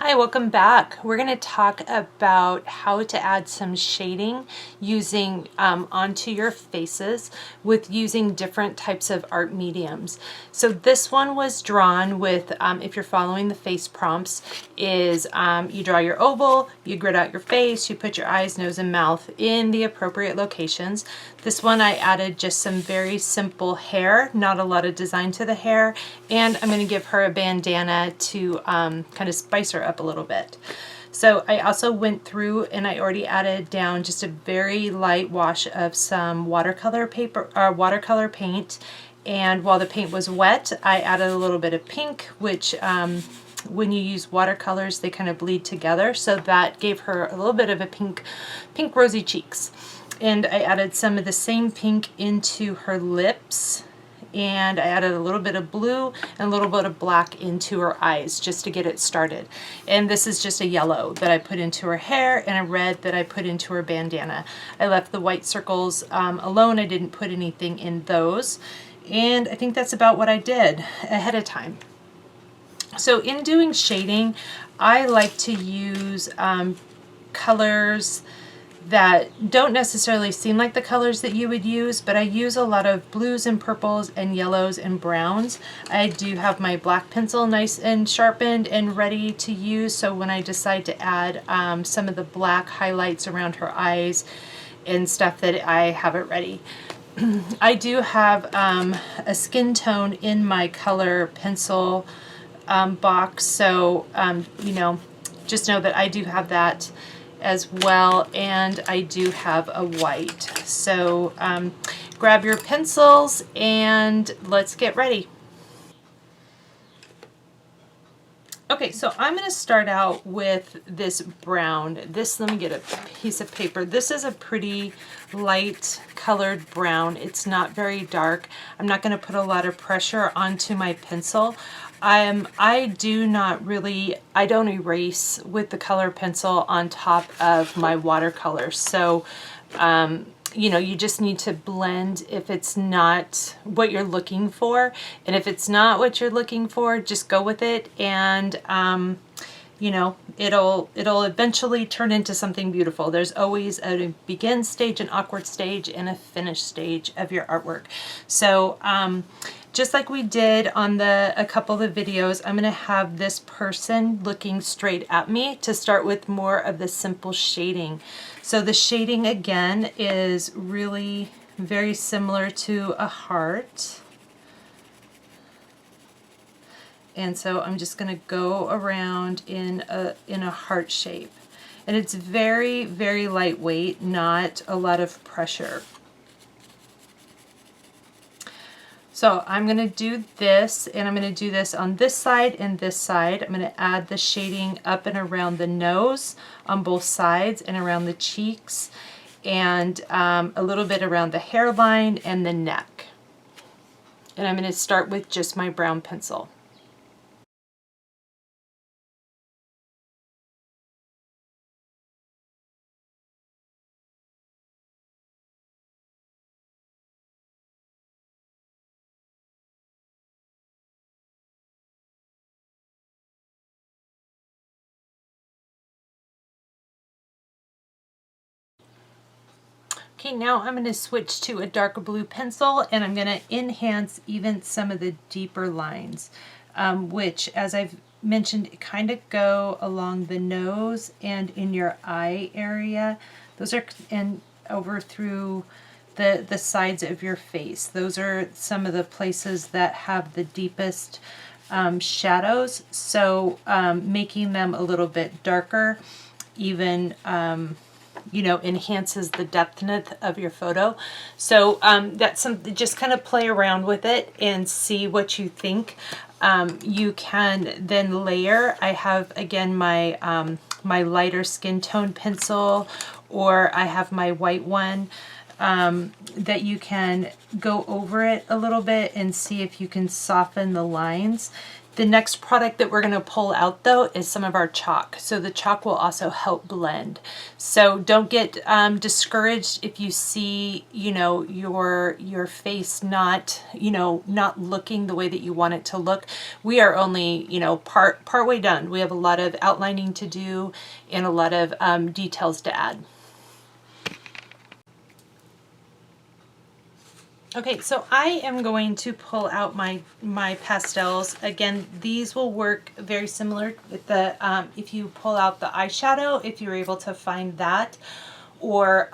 Hi, welcome back. We're going to talk about how to add some shading using onto your faces with using different types of art mediums. So this one was drawn with, if you're following the face prompts, is you draw your oval, you grid out your face, you put your eyes, nose, and mouth in the appropriate locations. This one I added just some very simple hair, not a lot of design to the hair, and I'm going to give her a bandana to kind of spice her up a little bit. So I also went through and I already added down just a very light wash of some watercolor paper, watercolor paint, and while the paint was wet, I added a little bit of pink, which when you use watercolors, they kind of bleed together, so that gave her a little bit of a pink rosy cheeks. And I added some of the same pink into her lips, and I added a little bit of blue and a little bit of black into her eyes just to get it started. And this is just a yellow that I put into her hair and a red that I put into her bandana. I left the white circles alone. I didn't put anything in those. And I think that's about what I did ahead of time. So in doing shading, I like to use colors that don't necessarily seem like the colors that you would use, but I use a lot of blues and purples and yellows and browns. I do have my black pencil nice and sharpened and ready to use, so when I decide to add some of the black highlights around her eyes and stuff, that I have it ready. I do have a skin tone in my color pencil box, so you know, just know that I do have that as well, and I do have a white. So grab your pencils and let's get ready. Okay, so I'm going to start out with this brown. Let me get a piece of paper. This is a pretty light colored brown. It's not very dark. I'm not going to put a lot of pressure onto my pencil. I don't erase with the color pencil on top of my watercolor. So, you know, you just need to blend if it's not what you're looking for. And if it's not what you're looking for, just go with it. And, you know, it'll eventually turn into something beautiful. There's always a begin stage, an awkward stage, and a finish stage of your artwork. So, just like we did on a couple of videos, I'm going to have this person looking straight at me to start with more of the simple shading. So the shading again is really very similar to a heart. And so I'm just going to go around in a heart shape. And it's very, very lightweight, not a lot of pressure. So I'm going to do this, and I'm going to do this on this side and this side. I'm going to add the shading up and around the nose on both sides and around the cheeks, and a little bit around the hairline and the neck. And I'm going to start with just my brown pencil. Okay, now I'm going to switch to a darker blue pencil, and I'm going to enhance even some of the deeper lines, which, as I've mentioned, kind of go along the nose and in your eye area. Those are, and over through the sides of your face. Those are some of the places that have the deepest shadows, so making them a little bit darker even you know, enhances the depthness of your photo. So that's something, just kind of play around with it and see what you think. You can then layer. I have, again, my my lighter skin tone pencil, or I have my white one that you can go over it a little bit and see if you can soften the lines The next product that we're going to pull out though is some of our chalk. So the chalk will also help blend. So don't get discouraged if you see, you know, your face not, you know, not looking the way that you want it to look. We are only, you know, part way done. We have a lot of outlining to do and a lot of details to add. Okay, so I am going to pull out my pastels. Again, these will work very similar with the, if you pull out the eyeshadow, if you're able to find that, or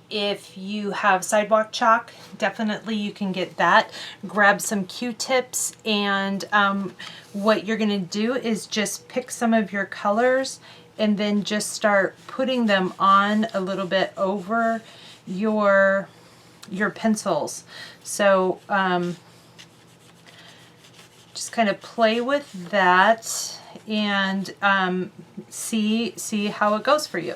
if you have sidewalk chalk, definitely you can get that. Grab some Q-tips, and what you're gonna do is just pick some of your colors and then just start putting them on a little bit over your pencils. So just kind of play with that and see how it goes for you.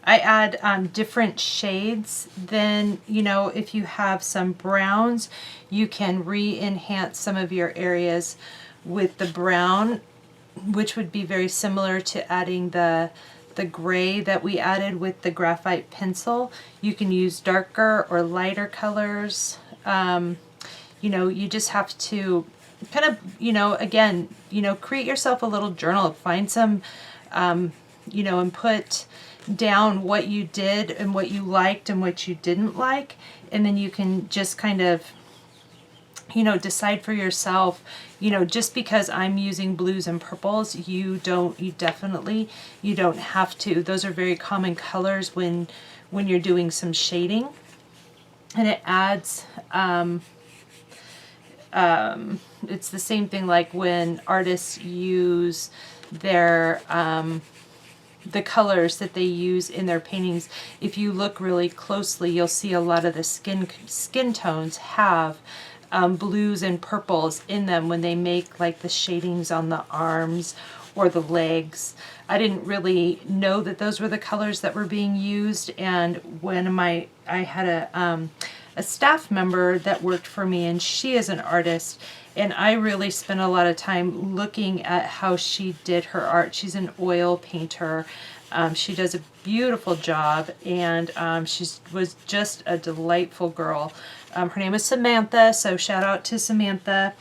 I add different shades. Then, you know, if you have some browns, you can re-enhance some of your areas with the brown, which would be very similar to adding the gray that we added with the graphite pencil. You can use darker or lighter colors. You know, you just have to kind of, you know, again, you know, create yourself a little journal. Find some, you know, and put down what you did and what you liked and what you didn't like. And then you can just kind of, you know, decide for yourself, you know, just because I'm using blues and purples, you definitely don't have to. Those are very common colors when you're doing some shading. And it adds, it's the same thing like when artists use their, the colors that they use in their paintings. If you look really closely, you'll see a lot of the skin tones have blues and purples in them when they make like the shadings on the arms or the legs. I didn't really know that those were the colors that were being used, and when I had a staff member that worked for me, and she is an artist, and I really spent a lot of time looking at how she did her art. She's an oil painter. She does a beautiful job, and she was just a delightful girl. Her name is Samantha, so shout out to Samantha.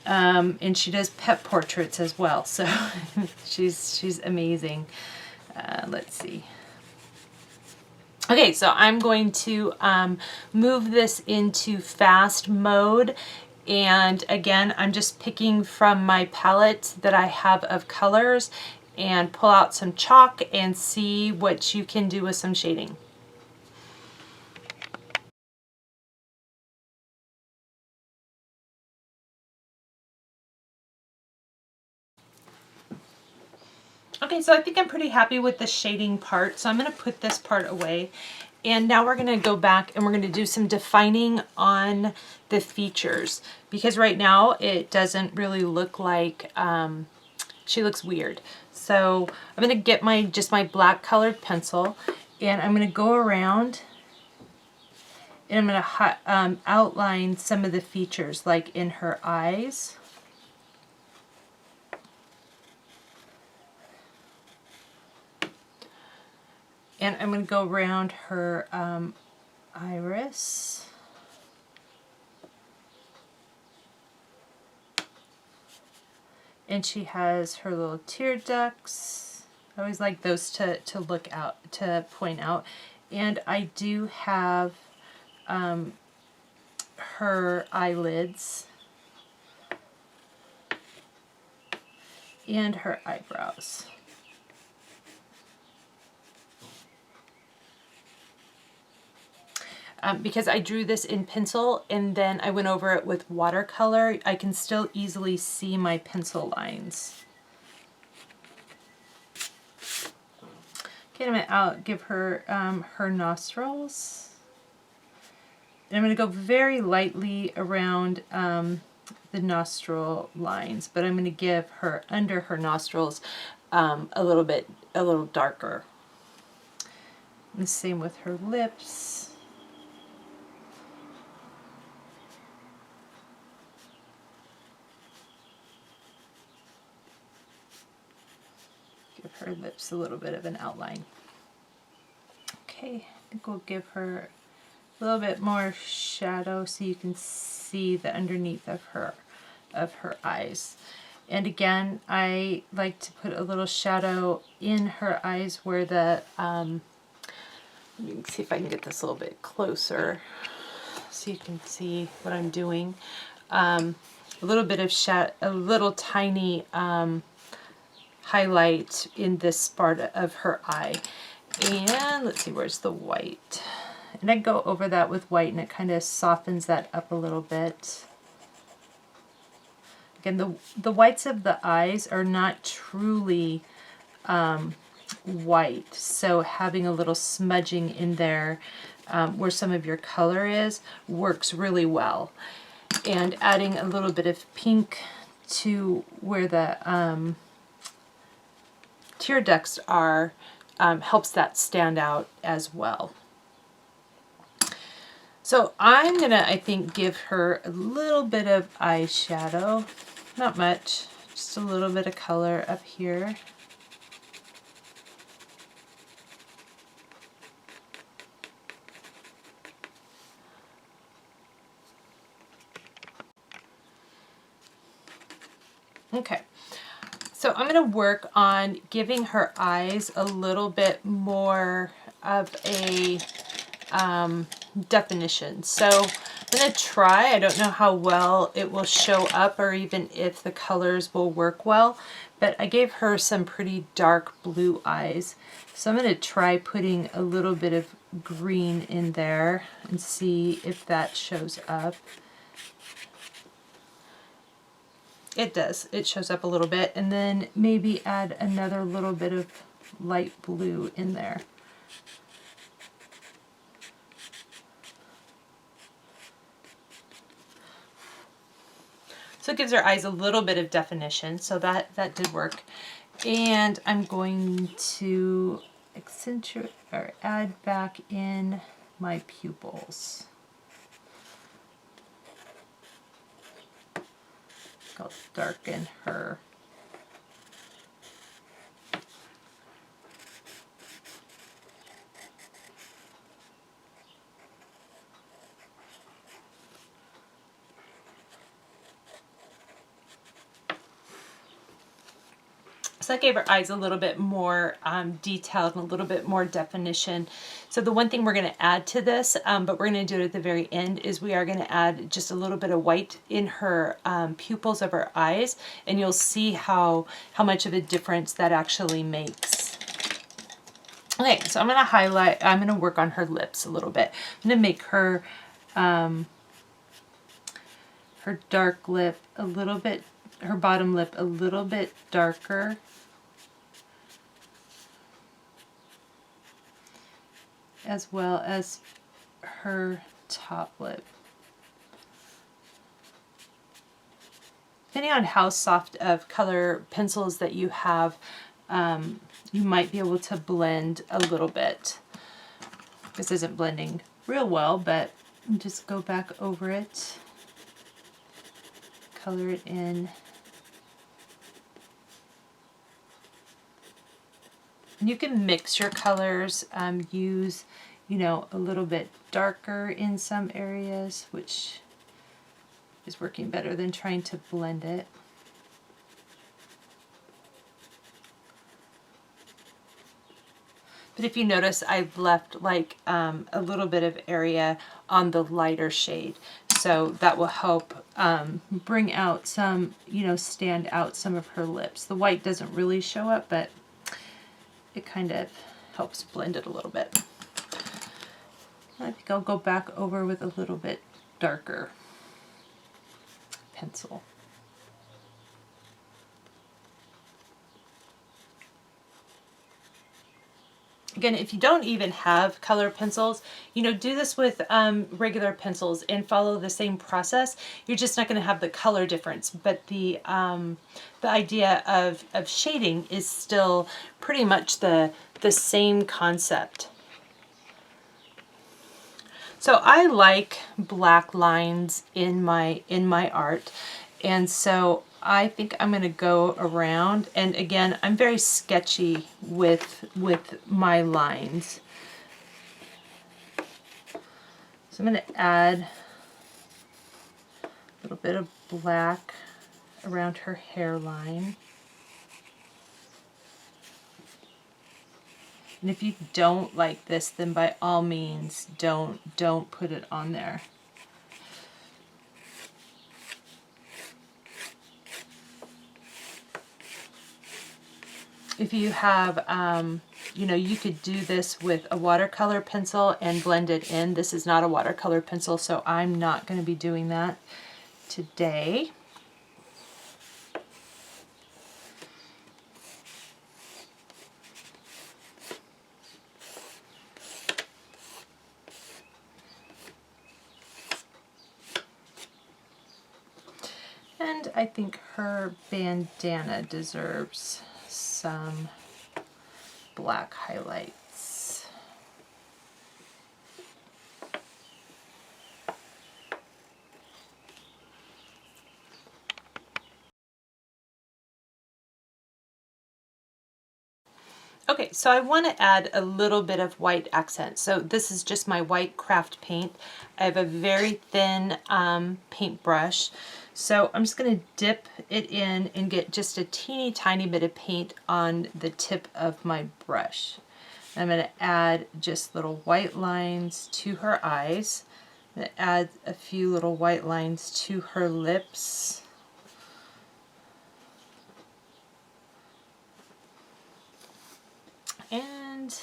And she does pet portraits as well, so she's amazing. Let's see. Okay, so I'm going to move this into fast mode. And again, I'm just picking from my palette that I have of colors and pull out some chalk and see what you can do with some shading. Okay, so I think I'm pretty happy with the shading part, so I'm going to put this part away. And now we're going to go back and we're going to do some defining on the features, because right now it doesn't really look like, she looks weird. So I'm going to get just my black colored pencil, and I'm going to go around and I'm going to outline some of the features, like in her eyes. And I'm going to go around her iris. And she has her little tear ducts. I always like those to look out, to point out. And I do have her eyelids and her eyebrows. Because I drew this in pencil and then I went over it with watercolor, I can still easily see my pencil lines. Okay, I'm going to give her her nostrils. And I'm going to go very lightly around the nostril lines, but I'm going to give her, under her nostrils, a little darker. And the same with her lips. Give her lips a little bit of an outline. Okay, I think we'll give her a little bit more shadow so you can see the underneath of her eyes. And again, I like to put a little shadow in her eyes where the, let me see if I can get this a little bit closer so you can see what I'm doing. A little bit of shadow, a little tiny highlight in this part of her eye. And let's see, where's the white? And I go over that with white and it kind of softens that up a little bit. Again, the whites of the eyes are not truly white, so having a little smudging in there where some of your color is works really well. And adding a little bit of pink to where the tear ducts are helps that stand out as well. So I'm gonna, I think, give her a little bit of eyeshadow. Not much, just a little bit of color up here. Okay, so I'm going to work on giving her eyes a little bit more of a definition. So I'm going to try. I don't know how well it will show up or even if the colors will work well, but I gave her some pretty dark blue eyes. So I'm going to try putting a little bit of green in there and see if that shows up. It does. It shows up a little bit, and then maybe add another little bit of light blue in there. So it gives our eyes a little bit of definition, so that did work. And I'm going to accentuate or add back in my pupils. I'll darken her. So that gave her eyes a little bit more detailed and a little bit more definition. So the one thing we're going to add to this, but we're going to do it at the very end, is we are going to add just a little bit of white in her pupils of her eyes, and you'll see how much of a difference that actually makes. Okay, so I'm going to highlight, I'm going to work on her lips a little bit. I'm going to make her her dark lip a little bit, her bottom lip a little bit darker. As well as her top lip. Depending on how soft of color pencils that you have, you might be able to blend a little bit. This isn't blending real well, but just go back over it, color it in. And you can mix your colors, use, you know, a little bit darker in some areas, which is working better than trying to blend it. But if you notice, I've left like a little bit of area on the lighter shade. So that will help bring out some, you know, stand out some of her lips. The white doesn't really show up, but it kind of helps blend it a little bit. I think I'll go back over with a little bit darker pencil. Again, if you don't even have color pencils, you know, do this with regular pencils and follow the same process. You're just not going to have the color difference, but the idea of shading is still pretty much the same concept. So I like black lines in my art, and so I think I'm going to go around, and again, I'm very sketchy with my lines. So I'm going to add a little bit of black around her hairline. And if you don't like this, then by all means don't put it on there. If you have, you know, you could do this with a watercolor pencil and blend it in. This is not a watercolor pencil, so I'm not going to be doing that today. And I think her bandana deserves some black highlights. Okay, so I want to add a little bit of white accent. So this is just my white craft paint. I have a very thin paintbrush. So I'm just going to dip it in and get just a teeny tiny bit of paint on the tip of my brush. I'm going to add just little white lines to her eyes. I'm going to add a few little white lines to her lips. And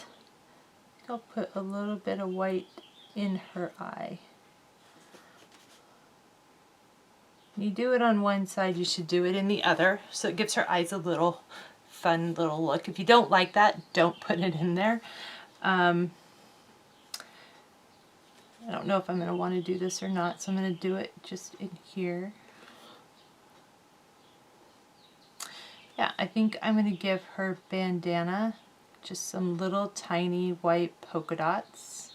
I'll put a little bit of white in her eye. You do it on one side, you should do it in the other, so it gives her eyes a little fun little look. If you don't like that, don't put it in there. I don't know if I'm going to want to do this or not, so I'm going to do it just in here. Yeah, I think I'm going to give her bandana just some little tiny white polka dots.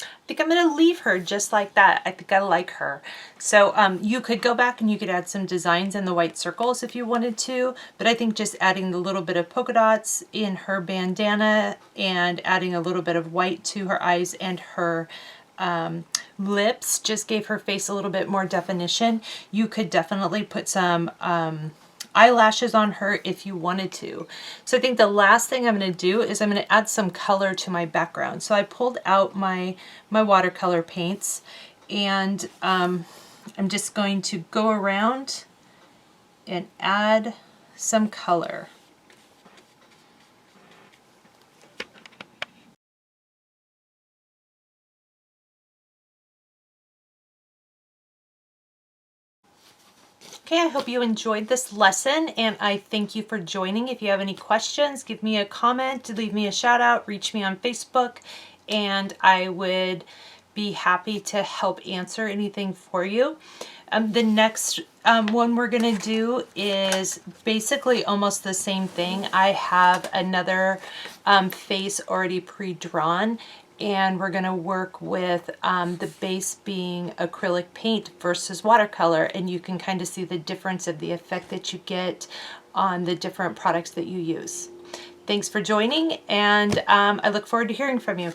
I think I'm going to leave her just like that. I think I like her. So you could go back and you could add some designs in the white circles if you wanted to, but I think just adding the little bit of polka dots in her bandana and adding a little bit of white to her eyes and her lips just gave her face a little bit more definition. You could definitely put some eyelashes on her if you wanted to. So I think the last thing I'm going to do is I'm going to add some color to my background. So I pulled out my watercolor paints, and I'm just going to go around and add some color. Okay, I hope you enjoyed this lesson, and I thank you for joining. If you have any questions, give me a comment, leave me a shout out, reach me on Facebook, and I would be happy to help answer anything for you. The next one we're going to do is basically almost the same thing. I have another face already pre-drawn, and we're going to work with the base being acrylic paint versus watercolor, and you can kind of see the difference of the effect that you get on the different products that you use. Thanks for joining, and I look forward to hearing from you.